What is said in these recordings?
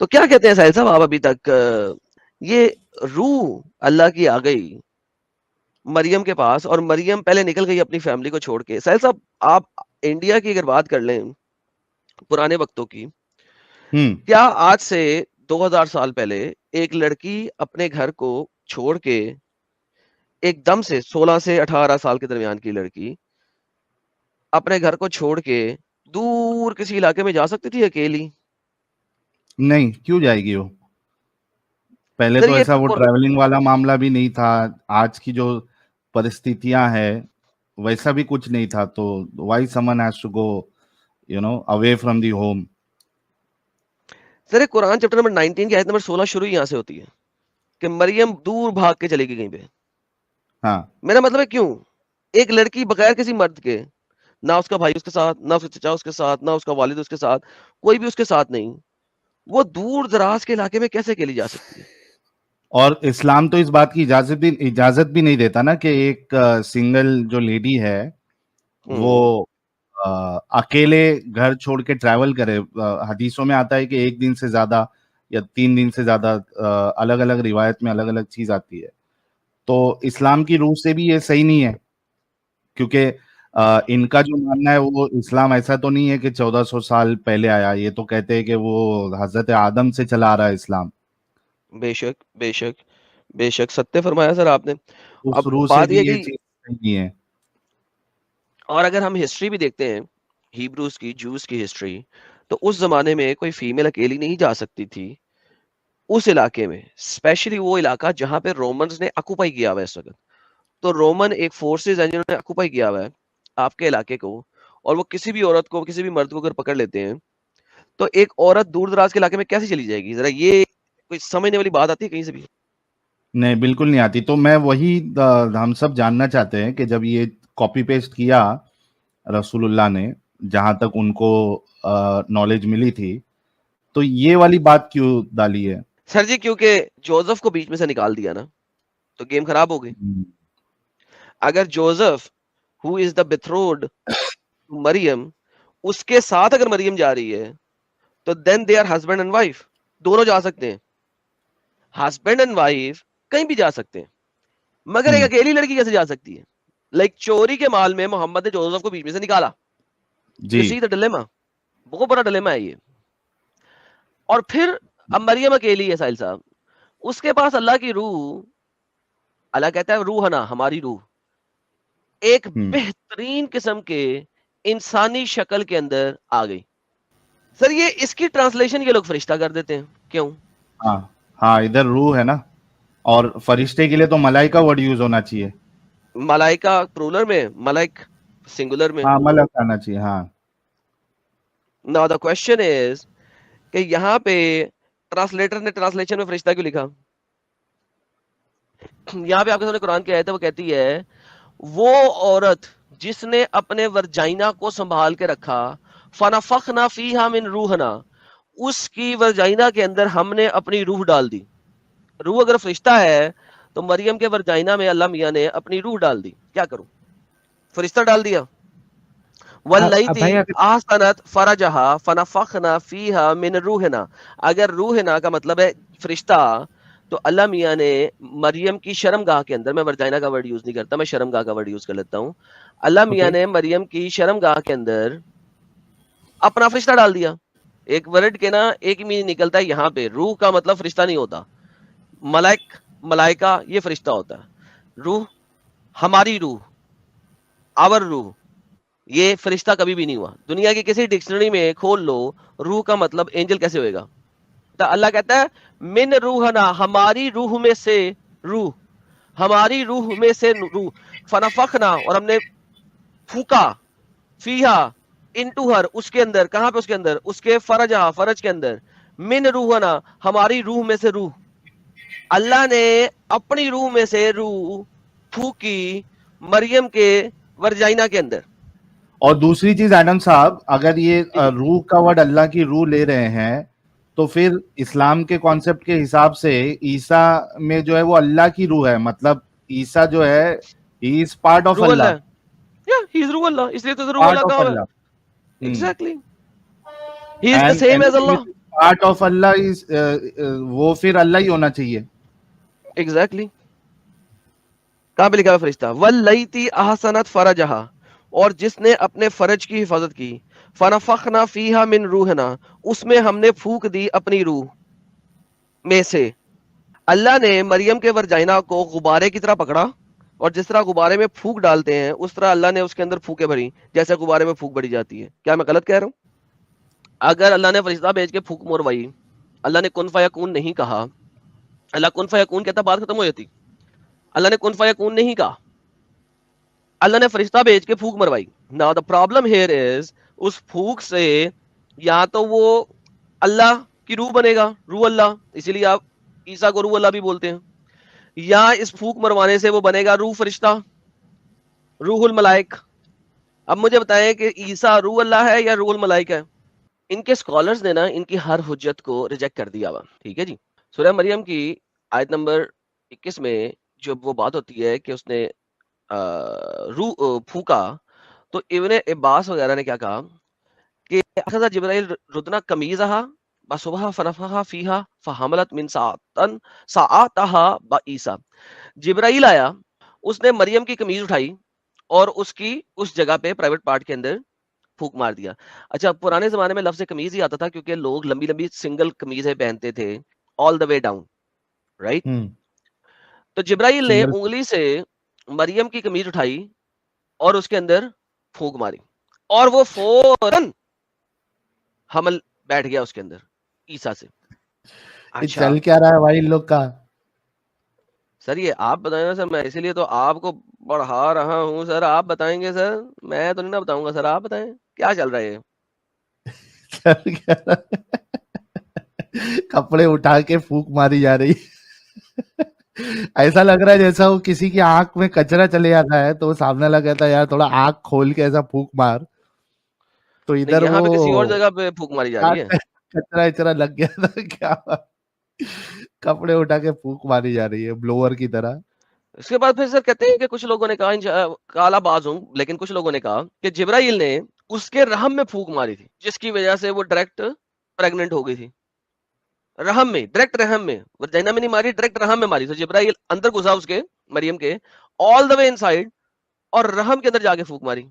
تو کیا کہتے ہیں ساحل صاحب آپ ابھی تک یہ روح اللہ کی آ گئی مریم کے پاس اور مریم پہلے نکل گئی اپنی فیملی کو چھوڑ کے. ساحل صاحب آپ انڈیا کی اگر بات کر لیں پرانے وقتوں کی, کیا آج سے 2000 سال پہلے ایک لڑکی اپنے گھر کو چھوڑ کے ایک دم سے 16 سے 18 سال کے درمیان کی لڑکی اپنے گھر کو چھوڑ کے دور کسی علاقے میں جا سکتی تھی اکیلی؟ نہیں, کیوں جائے گی وہ؟ پہلے سر تو یہ ایسا وہ ٹریولنگ والا معاملہ بھی نہیں تھا. آج کی جو پرستھتیاں ہے ویسا بھی کچھ نہیں تھا. تو why Simon has to go away from the home. Sir Quran chapter number 19 کی آیت نمبر 16 شروع یہاں سے ہوتی ہے کہ مریم دور بھاگ کے چلی گئی کہیں پہ. ہاں, میرا مطلب ہے کیوں ایک لڑکی بغیر کسی مرد کے, نہ اس کا بھائی اس کے ساتھ, نہ اس کا چچا اس کے ساتھ, نہ اس کا والد اس کے ساتھ, کوئی بھی اس کے ساتھ نہیں, وہ دور دراز کے علاقے میں کیسے اکیلی جا سکتی ہے؟ اور اسلام تو اس بات کی اجازت بھی نہیں دیتا نا کہ ایک سنگل جو لیڈی ہے وہ اکیلے گھر چھوڑ کے ٹریول کرے. حدیثوں میں آتا ہے کہ 1 دن سے زیادہ یا 3 دن سے زیادہ, الگ الگ روایت میں الگ الگ چیز آتی ہے. تو اسلام کی روح سے بھی یہ صحیح نہیں ہے, کیونکہ ان کا جو ماننا ہے وہ اسلام ایسا تو نہیں ہے کہ 1400 سال پہلے آیا. یہ تو کہتے ہیں کہ وہ حضرت آدم سے چلا آ رہا ہے اسلام. بے شک بے شک بے شک, ستیہ فرمایا سر آپ نے. اس اب روح سے بات بھی یہ یہ کہ چیز صحیح نہیں ہے. اور اگر ہم ہسٹری بھی دیکھتے ہیں ہیبروز کی, جوز کی ہسٹری, تو اس زمانے میں کوئی فیمیل اکیلی نہیں جا سکتی تھی اس علاقے میں, اسپیشلی وہ علاقہ جہاں پہ رومنز نے اکوپائی کیا ہوا ہے اس وقت. تو رومن ایک فورسز ہیں جنہوں نے اکوپائی کیا ہوا ہے آپ کے علاقے کو, اور وہ کسی بھی عورت کو, کسی بھی مرد کو اگر پکڑ لیتے ہیں تو ایک عورت دور دراز کے علاقے میں کیسے چلی جائے گی؟ ذرا یہ کوئی سمجھنے والی بات آتی ہے کہیں سے بھی؟ نہیں, بالکل نہیں آتی. تو میں وہی ہم سب جاننا چاہتے ہیں کہ جب یہ کاپی پیسٹ کیا رسول اللہ نے, جہاں تک ان کو نالج ملی تھی, تو یہ والی بات کیوں ڈالی ہے؟ سر جی کیونکہ جوزف کو بیچ میں سے نکال دیا نا, تو گیم خراب ہو گئی. اگر Joseph who is the betrothed مریم, اس کے ساتھ اگر مریم جا رہی ہے تو then they are husband and wife, دونوں جا سکتے ہیں. ہسبینڈ اینڈ وائف کہیں بھی جا سکتے ہیں, مگر ایک اکیلی لڑکی کیسے جا سکتی ہے؟ لائک چوری کے مال میں محمد نے جوزف کو بیچ میں سے نکالا. جی, You see the dilemma, بہت بڑا ڈلیما ہے یہ. اور پھر اب مریم اکیلی ہے ساحل صاحب, اس کے پاس اللہ کی روح, اللہ کہتا ہے روح نا ہماری روح, ایک بہترین قسم کے انسانی شکل کے اندر آ گئی. سر یہ اس کی ٹرانسلیشن یہ لوگ فرشتہ کر دیتے ہیں, کیوں؟ ہاں ہاں, ادھر روح ہے نا, اور فرشتے کے لیے تو ملائکہ ورڈ یوز ہونا چاہیے. ملائکہ پرولر میں, ملائک سنگولر میں. ہاں, ملک آنا چاہیے. ہاں, Now the question is کہ یہاں پہ ٹرانسلیٹر نے ٹرانسلیشن میں فرشتہ کیوں لکھا؟ یہاں پہ آپ کے سامنے قرآن کی آیت ہے, وہ کہتی ہے وہ عورت جس نے اپنے ورجائنا کو سنبھال کے رکھا, فنفخنا فیہا من روحنا, اس کی ورجائنا کے اندر ہم نے اپنی روح ڈال دی. روح اگر فرشتہ ہے تو مریم کے ورجائنا میں اللہ میاں نے اپنی روح ڈال دی. کیا کروں؟ فرشتہ ڈال دیا. واللیتی احسنت فرجہا فنفخنا فیہا من روحنا, اگر روحنا کا مطلب ہے فرشتہ, تو اللہ میاں نے مریم کی شرمگاہ کے اندر, میں ورجائنا کا ورڈ یوز نہیں کرتا, میں شرمگاہ کا ورڈ یوز کر لیتا ہوں, اللہ میاں نے مریم کی شرمگاہ کے اندر اپنا فرشتہ ڈال دیا. ایک ورڈ کے نا ایک ہی میننگ نکلتا ہے یہاں پہ, روح کا مطلب فرشتہ نہیں ہوتا, ملائکہ یہ فرشتہ ہوتا ہے. روح ہماری روح, آور روح, یہ فرشتہ کبھی بھی نہیں ہوا. دنیا کی کسی ڈکشنری میں کھول لو روح کا مطلب اینجل کیسے ہوئے گا؟ تو اللہ کہتا ہے من روحنا, ہماری روح میں سے روح, ہماری روح میں سے روح, فنفخنا, اور ہم نے پھونکا, فیہا انٹو ہر, اس کے اندر, کہاں پہ اس کے اندر, اس کے فرجہا, فرج کے اندر, من روحنا, ہماری روح میں سے روح. اللہ نے اپنی روح میں سے روح پھونکی مریم کے ورجائنا کے اندر. اور دوسری چیز ایڈم صاحب, اگر یہ روح کا ورڈ اللہ کی روح لے رہے ہیں تو پھر اسلام کے کانسیپٹ کے حساب سے عیسیٰ میں جو ہے وہ اللہ کی روح ہے, مطلب عیسیٰ جو ہے ہی از پارٹ آف روح اللہ, اللہ, ہی از روح اللہ, اس لیے تو روح پارٹ اللہ آف کہا ہوا ہے. اللہ. Exactly, he is the same as اللہ. part of Allah is وہ پھر اللہ ہی ہونا چاہیے. ایگزیکٹلی. کہاں پہ لکھا ہے فرشتہ؟ واللیتی احسنت فرجہا، اور جس نے اپنے فرج کی حفاظت کی، فنفخنا فیہا من روحنا، اس میں ہم نے پھونک دی اپنی روح میں سے. اللہ نے مریم کے ورجائنا کو غبارے کی طرح پکڑا، اور جس طرح غبارے میں پھونک ڈالتے ہیں اس طرح اللہ نے اس کے اندر پھونکیں بھری جیسے غبارے میں پھونک بڑی جاتی ہے. کیا میں غلط کہہ رہا ہوں؟ اگر اللہ نے فرشتہ بھیج کے پھونک مروائی، اللہ نے کن فیکون نہیں کہا، اللہ کن فیکون کہتا بات ختم ہو جاتی. اللہ نے کن فیکون نہیں کہا، اللہ نے فرشتہ بھیج کے پھونک مروائی. Now the problem here is اس پھونک سے یا تو وہ اللہ کی روح بنے گا، روح اللہ، اسی لیے آپ عیسیٰ کو روح اللہ بھی بولتے ہیں، یا اس پھونک مروانے سے وہ بنے گا روح فرشتہ، روح الملائک. اب مجھے بتائیں کہ عیسیٰ روح اللہ ہے یا روح الملائک ہے؟ ان کے اسکالرز نے نا ان کی ہر حجت کو ریجیکٹ کر دیا ہوا. ٹھیک ہے جی. سورہ مریم کی آیت نمبر 21 میں جب وہ بات ہوتی ہے کہ اس نے روح پھونکا، تو ابن عباس وغیرہ نے کیا کہا کہ اخذ جبرائیل ردنا قمیضہا بصبح فنفخ فیہا فحملت من ساعتہا بعیسیٰ. جبرائیل آیا، اس نے مریم کی قمیض اٹھائی اور اس کی اس جگہ پہ پرائیویٹ پارٹ کے اندر پھونک مار دیا. اچھا، پرانے زمانے میں لفظ قمیض ہی آتا تھا کیونکہ لوگ لمبی لمبی سنگل قمیضیں پہنتے تھے آل دا وے ڈاؤن، رائٹ؟ تو جبرائیل نے انگلی سے مریم کی قمیض اٹھائی اور اس کے اندر پھونک ماری، اور وہ فوراً حمل بیٹھ گیا اس کے اندر عیسیٰ سے. اچھا چل کیا رہا ہے بھائی ان لوگ کا؟ سر یہ آپ بتائیں گے سر، میں اسی لیے تو آپ کو پڑھا رہا ہوں سر. آپ بتائیں گے سر، میں تو نہیں نہ بتاؤں گا سر. آپ بتائیں کیا چل رہا ہے. چل کیا رہا ہے؟ کپڑے اٹھا کے پھونک ماری جا رہی. ایسا لگ رہا ہے جیسا وہ کسی کی آنکھ میں کچرا چلے جاتا ہے تو وہ سامنے والا کہتا ہے یار تھوڑا آنکھ کھول کے ایسا پھونک مار، تو ادھر یہاں پہ کسی اور وہ جگہ پہ پھونک ماری جا رہی ہے. کچرا اچرا لگ گیا تھا کیا؟ کپڑے اٹھا کے پھونک ماری جا رہی ہے بلوور کی طرح. اس کے بعد پھر سر کہتے ہیں کہ کچھ لوگوں نے کہا، کالا باز ہوں، لیکن کچھ لوگوں نے کہا کہ جبرائیل نے اس کے رحم میں پھونک ماری تھی جس کی وجہ سے وہ ڈائریکٹ پریگننٹ ہو گئی تھی. رحم میں، ڈائریکٹ رحم میں، ورجائنا میں نہیں ماری، ڈائریکٹ رحم میں ماری. تو جبرائیل اندر گھسا اس کے مریم کے آل دا وے ان سائڈ اور رحم کے اندر جا کے پھونک ماری.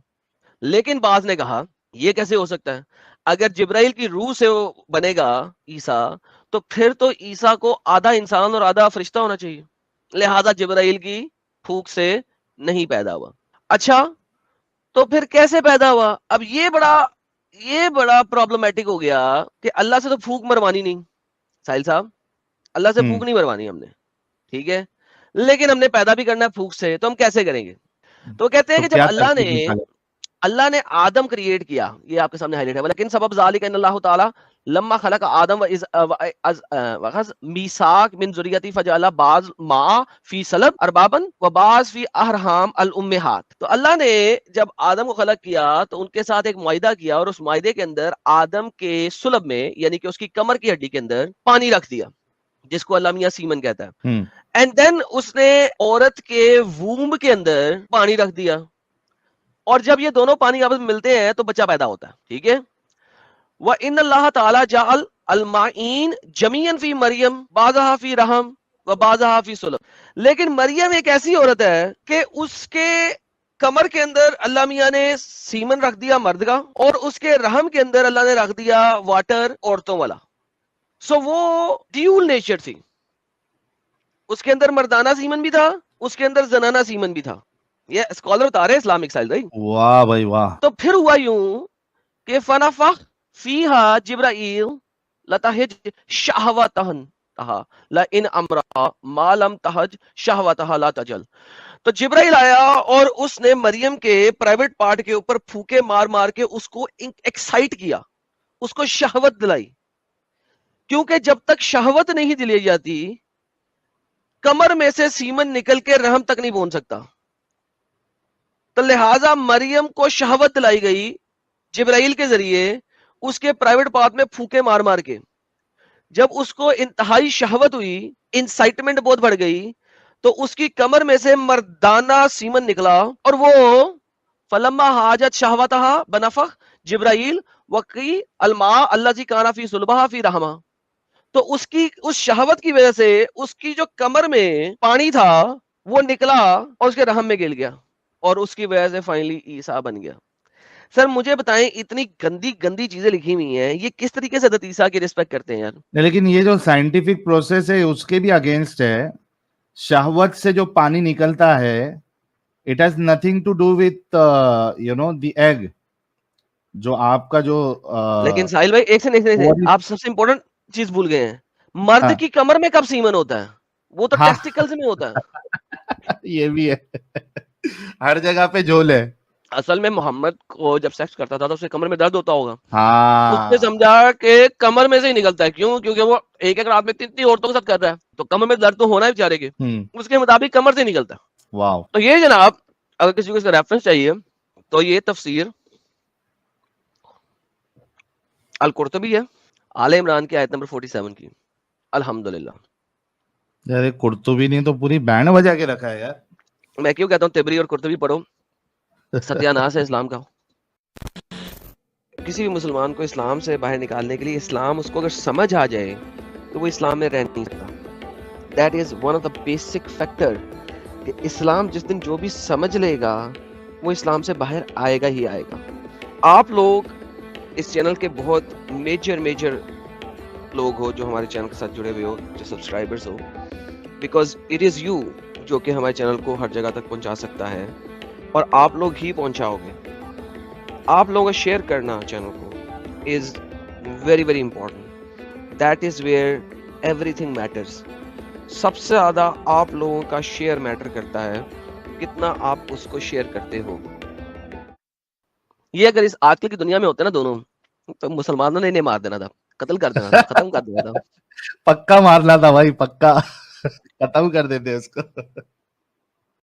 لیکن بعض نے کہا یہ کیسے ہو سکتا ہے؟ اگر جبرائیل کی روح سے وہ بنے گا عیسیٰ، تو پھر تو عیسیٰ کو آدھا انسان اور آدھا فرشتہ ہونا چاہیے، لہذا جبرائیل کی پھونک سے نہیں پیدا ہوا. اچھا تو پھر کیسے پیدا ہوا؟ اب یہ بڑا پرابلمٹک ہو گیا کہ اللہ سے تو پھونک مروانی نہیں. ساحل صاحب، اللہ سے پھونک نہیں مروانی ہم نے، ٹھیک ہے، لیکن ہم نے پیدا بھی کرنا ہے پھونک سے، تو ہم کیسے کریں گے؟ تو کہتے ہیں کہ جب اللہ نے آدم کریٹ کیا، یہ آپ کے سامنے ہائی لائٹ ہے، لیکن سبب ذالک ان اللہ تعالی لما خلق آدم واخذ میثاق من ذریتی فجعل بعض ما فی صلب اربابا وبعض فی احرام الامہات. تو اللہ نے جب آدم کو خلق کیا تو ان کے ساتھ ایک معاہدہ کیا، اور اس معاہدے کے اندر آدم کے صلب میں یعنی کہ اس کی کمر کی ہڈی کے اندر پانی رکھ دیا، جس کو اللہ میاں سیمن کہتا ہے. اینڈ دین اس نے عورت کے وومب کے اندر پانی رکھ دیا، اور جب یہ دونوں پانی آپس میں ملتے ہیں تو بچہ پیدا ہوتا ہے. ٹھیک ہے. وَإِنَّ اللَّهَ تَعَالَى جَعَلَ الْمَائِينَ جَمِيعًا فِي مریم بعضها فی رحم وبعضها فی صلب. لیکن مریم ایک ایسی عورت ہے کہ اس کے کمر کے اندر اللہ میاں نے سیمن رکھ دیا مرد کا، اور اس کے رحم کے اندر اللہ نے رکھ دیا واٹر عورتوں والا. سو وہ ڈیول نیچر تھی، اس کے اندر مردانہ سیمن بھی تھا، اس کے اندر زنانہ سیمن بھی تھا. یہ اسکالر بتا رہے اسلامک سائل بھائی. واہ بھائی واہ. تو پھر ہوا یوں کہ فنفخ فیہا جبرائیل لتہج شہوتہن لئن امرا ما لم تہج شہوتہا لا تجل. تو جبرائیل آیا اور اس نے مریم کے پرائیویٹ پارٹ کے اوپر پھوکے مار مار کے اس کو ایکسائٹ کیا، اس کو شہوت دلائی، کیونکہ جب تک شہوت نہیں دلائی جاتی کمر میں سے سیمن نکل کے رحم تک نہیں پہنچ سکتا. تو لہٰذا مریم کو شہوت دلائی گئی جبرائیل کے ذریعے اس کے پرائیویٹ پارٹ میں پھوکے مار مار کے. جب اس کو انتہائی شہوت ہوئی، انسائٹمنٹ بہت بڑھ گئی، تو اس کی کمر میں سے مردانہ سیمن نکلا، اور وہ فلما حاجت شہوتہا بنفخ، جبرائیل وقی الما الذی کان فی صلبہ فی رحمہ. تو اس کی اس شہوت کی وجہ سے اس کی جو کمر میں پانی تھا وہ نکلا اور اس کے رحم میں گر گیا اور اس کی وجہ سے فائنلی عیسیٰ بن گیا. سر مجھے بتائیں اتنی گندی گندی چیزیں لکھی ہوئی ہیں, یہ کس طریقے سے حضرت عیسیٰ کی رسپیکٹ کرتے ہیں یار؟ لیکن یہ جو سائنٹیفک پروسیس ہے اس کے بھی اگینسٹ ہے. شہوت سے جو پانی نکلتا ہے it has nothing to do with the egg. جو آپ کا جو لیکن ساحل بھائی ایک سے آپ سب سے امپورٹنٹ چیز بھول گئے ہیں, مرد کی کمر میں کب سیمن ہوتا ہے؟ وہ تو ٹیسٹیکلز میں ہوتا ہے. یہ بھی ہے, ہر جگہ پہ جھول ہے. اصل میں محمد کو جب سیکس کرتا تھا تو اس کے کمر میں درد ہوتا ہوگا. ہاں, اس نے سمجھا کہ کمر میں سے ہی نکلتا ہے. کیوں؟ کیونکہ وہ ایک ایک رات میں اتنی عورتوں کے ساتھ کر رہا ہے تو کمر میں درد تو ہونا ہے بیچارے کے, اس کے مطابق کمر سے نکلتا ہے. واو. تو یہ جناب اگر کسی کو اس کا ریفرنس چاہیے تو یہ تفسیر القرطبی ہے, آل عمران کی آیت نمبر 47 کی. الحمدللہ. یار قرطبی نہیں تو پوری بینڈ بجا کے رکھا ہے یار. میں کیوں کہتا ہوں تبری اور قرطبی پڑھو, ستیہ ناس ہے اسلام کا. کسی بھی مسلمان کو اسلام سے باہر نکالنے کے لیے اسلام اس کو اگر سمجھ آ جائے تو وہ اسلام میں رہ نہیں سکتا. That is one of the basic factor کہ اسلام جس دن جو بھی سمجھ لے گا وہ اسلام سے باہر آئے گا ہی آئے گا. آپ لوگ اس چینل کے بہت میجر لوگ ہو جو ہمارے چینل کے ساتھ جڑے ہوئے ہو, جو subscribers who, because it is you جو کہ ہمارے چینل کو ہر جگہ تک پہنچا سکتا ہے, اور آپ لوگ ہی پہنچاؤ گے. آپ لوگوں کا شیئر کرنا چینل کو is very important. That is where everything matters. سب سے زیادہ آپ لوگوں کا شیئر میٹر کرتا ہے, کتنا آپ اس کو شیئر کرتے ہو. یہ اگر اس آج کل کی دنیا میں ہوتے نا دونوں, تو مسلمانوں نے انہیں مار دینا تھا, قتل کر دینا تھا, ختم کر دینا تھا. پکا مارنا تھا بھائی, پکا ختم کر دیتے اس کو.